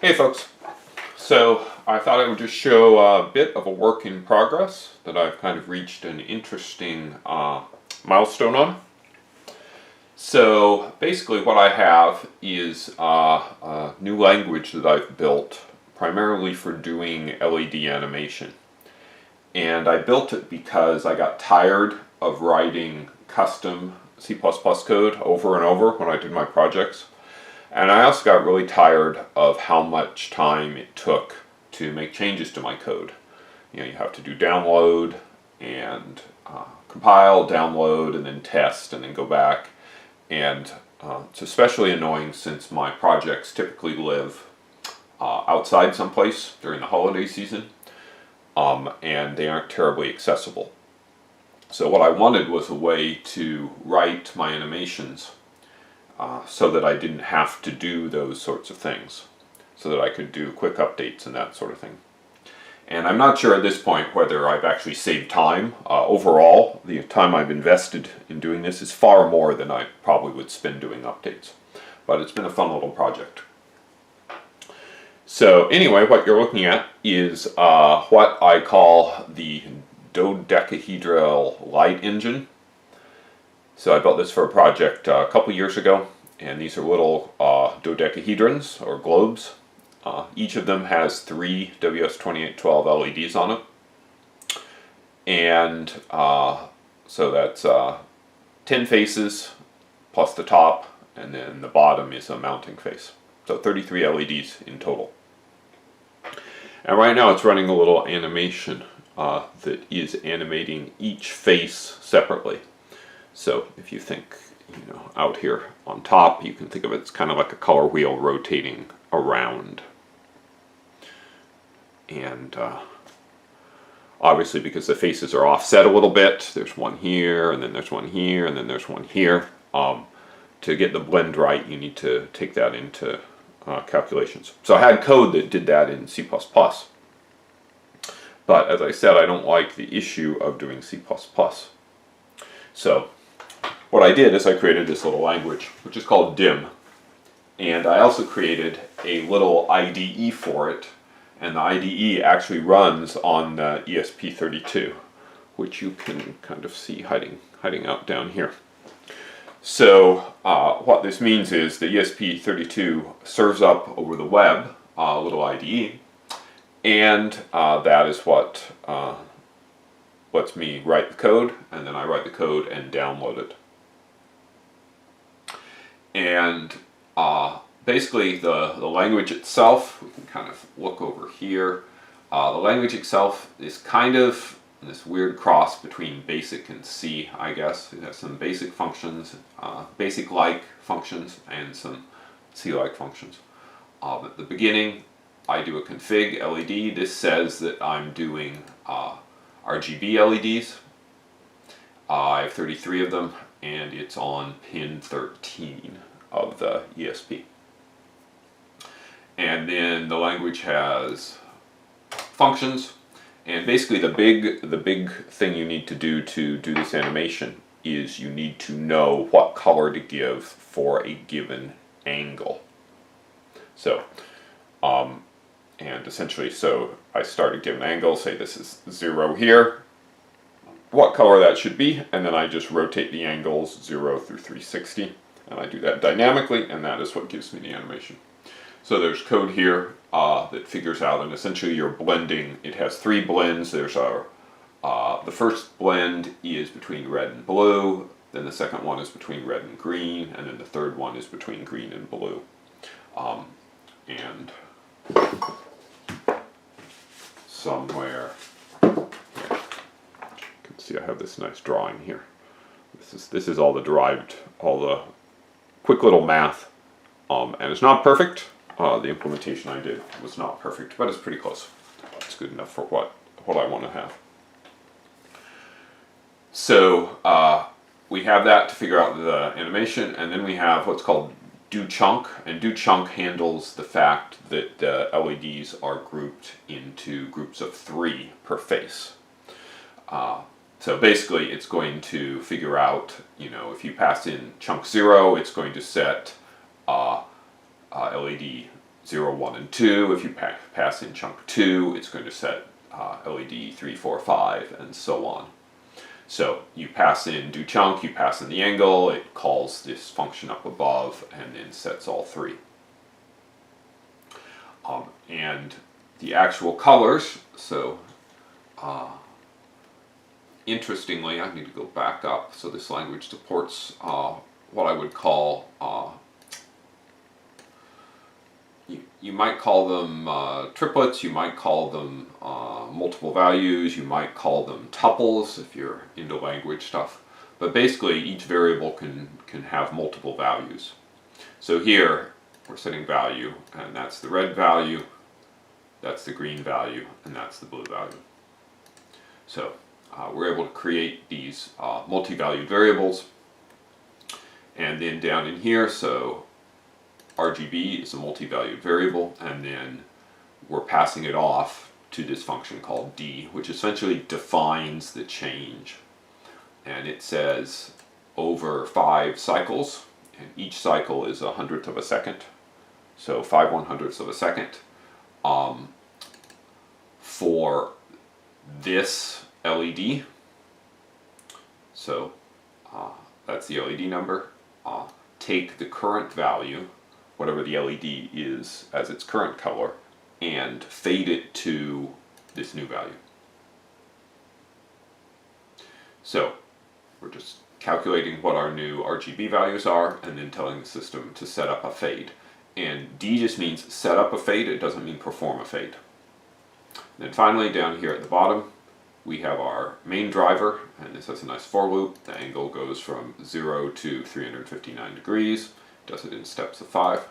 Hey folks, so I thought I would just show a bit of a work in progress that I've kind of reached an interesting milestone on. So basically what I have is a new language that I've built primarily for doing LED animation. And I built it because I got tired of writing custom C++ code over and over when I did my projects. And I also got really tired of how much time it took to make changes to my code. You know, you have to do download and compile, download, and then test, and then go back. And it's especially annoying since my projects typically live outside someplace during the holiday season, and they aren't terribly accessible. So what I wanted was a way to write my animations so that I didn't have to do those sorts of things, so that I could do quick updates and that sort of thing. And I'm not sure at this point whether I've actually saved time. Overall, the time I've invested in doing this is far more than I probably would spend doing updates. But it's been a fun little project. So anyway, what you're looking at is what I call the dodecahedral light engine. So I built this for a project a couple years ago, and these are little dodecahedrons, or globes. Each of them has 3 WS2812 LEDs on it. And so that's 10 faces, plus the top, and then the bottom is a mounting face. So 33 LEDs in total. And right now it's running a little animation that is animating each face separately. So if you think, out here on top, you can think of it as kind of like a color wheel rotating around. And obviously, because the faces are offset a little bit, there's one here, and then there's one here, and then there's one here. To get the blend right, you need to take that into calculations. So I had code that did that in C++. But as I said, I don't like the issue of doing C++. So what I did is I created this little language, which is called dim. And I also created a little IDE for it. And the IDE actually runs on the ESP32, which you can kind of see hiding out down here. So what this means is the ESP32 serves up over the web a little IDE, and that is what lets me write the code, and then I write the code and download it. And basically the language itself, we can kind of look over here. The language itself is kind of this weird cross between BASIC and C, I guess. It has some basic functions, BASIC-like functions, and some C-like functions. At the beginning, I do a config LED. This says that I'm doing RGB LEDs. I have 33 of them, and it's on pin 13 of the ESP. And then the language has functions, and basically the big thing you need to do this animation is you need to know what color to give for a given angle. So and essentially, so I start a given angle, say this is 0 here, what color that should be, and then I just rotate the angles 0 through 360, and I do that dynamically, and that is what gives me the animation. So there's code here that figures out, and essentially you're blending. It has 3 blends. There's our the first blend is between red and blue, then the second one is between red and green, and then the third one is between green and blue. And somewhere here, you can see I have this nice drawing here. This is all the derived, all the quick little math, and it's not perfect. The implementation I did was not perfect, but it's pretty close. It's good enough for what I want to have. So we have that to figure out the animation, and then we have what's called doChunk, and doChunk handles the fact that the LEDs are grouped into groups of 3 per face. So basically it's going to figure out, if you pass in chunk 0, it's going to set LED 0, 1, and 2. If you pass in chunk 2, it's going to set LED 3, 4, 5, and so on. So you pass in do chunk, you pass in the angle, it calls this function up above, and then sets all 3. And the actual colors, so interestingly, I need to go back up. So this language supports what I would call, you might call them triplets, you might call them multiple values, you might call them tuples if you're into language stuff. But basically each variable can have multiple values. So here we're setting value, and that's the red value, that's the green value, and that's the blue value. So we're able to create these multi-valued variables. And then down in here, so RGB is a multi-valued variable, and then we're passing it off to this function called D, which essentially defines the change. And it says over 5 cycles, and each cycle is 1/100th of a second. So 5 1/100ths of a second. For this LED, so that's the LED number, take the current value, whatever the LED is as its current color, and fade it to this new value. So we're just calculating what our new RGB values are and then telling the system to set up a fade. And D just means set up a fade, it doesn't mean perform a fade. And then finally down here at the bottom we have our main driver, and this has a nice for loop. The angle goes from 0 to 359 degrees, does it in steps of 5.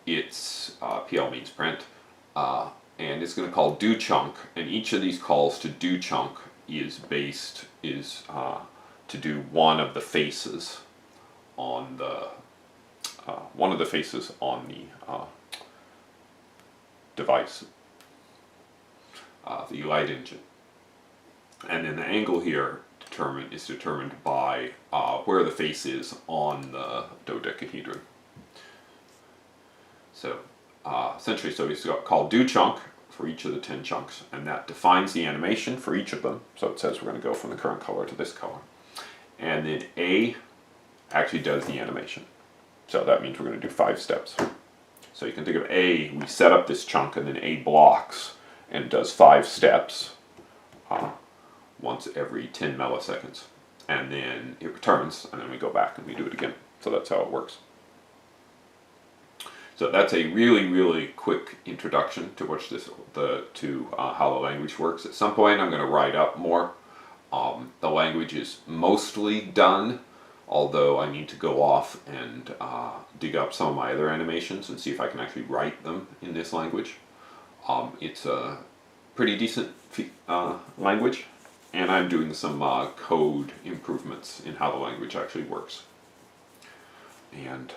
It's PL means print, and it's going to call do chunk, and each of these calls to do chunk is to do one of the faces on the device, the light engine. And then the angle here is determined by where the face is on the dodecahedron. So essentially, so we've got called do chunk for each of the 10 chunks, and that defines the animation for each of them. So it says we're going to go from the current color to this color. And then A actually does the animation. So that means we're going to do 5 steps. So you can think of A, we set up this chunk, and then A blocks and does 5 steps once every 10 milliseconds. And then it returns, and then we go back and we do it again. So that's how it works. So that's a really, really quick introduction to how the language works. At some point I'm going to write up more. The language is mostly done, although I need to go off and dig up some of my other animations and see if I can actually write them in this language. It's a pretty decent language, and I'm doing some code improvements in how the language actually works. And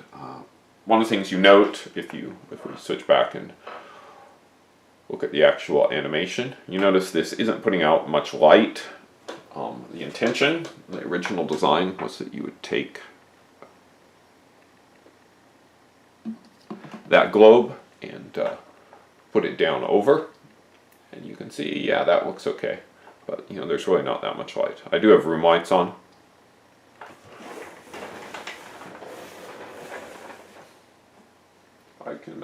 one of the things you note, if we switch back and look at the actual animation, you notice this isn't putting out much light. The intention, the original design, was that you would take that globe and put it down over, and you can see, yeah, that looks okay. But there's really not that much light. I do have room lights on. I can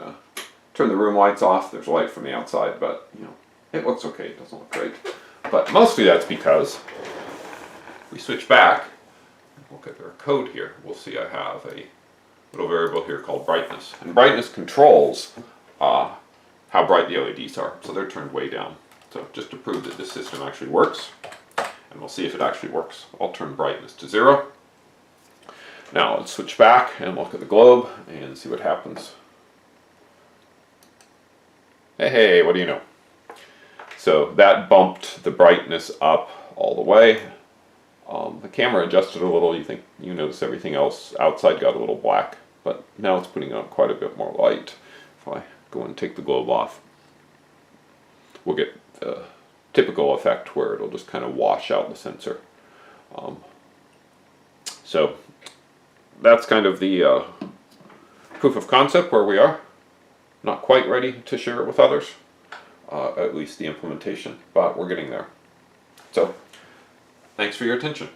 turn the room lights off. There's light from the outside, but it looks okay. It doesn't look great. But mostly that's because if we switch back and look at our code here, we'll see I have a little variable here called brightness. And brightness controls how bright the LEDs are. So they're turned way down. So just to prove that this system actually works, and we'll see if it actually works, I'll turn brightness to 0. Now let's switch back and look at the globe and see what happens. Hey, what do you know? So that bumped the brightness up all the way. The camera adjusted a little. You notice everything else outside got a little black, but now it's putting out quite a bit more light. If I go and take the globe off, we'll get the typical effect where it'll just kind of wash out the sensor. So that's kind of the proof of concept where we are. Not quite ready to share it with others, at least the implementation, but we're getting there. So, thanks for your attention.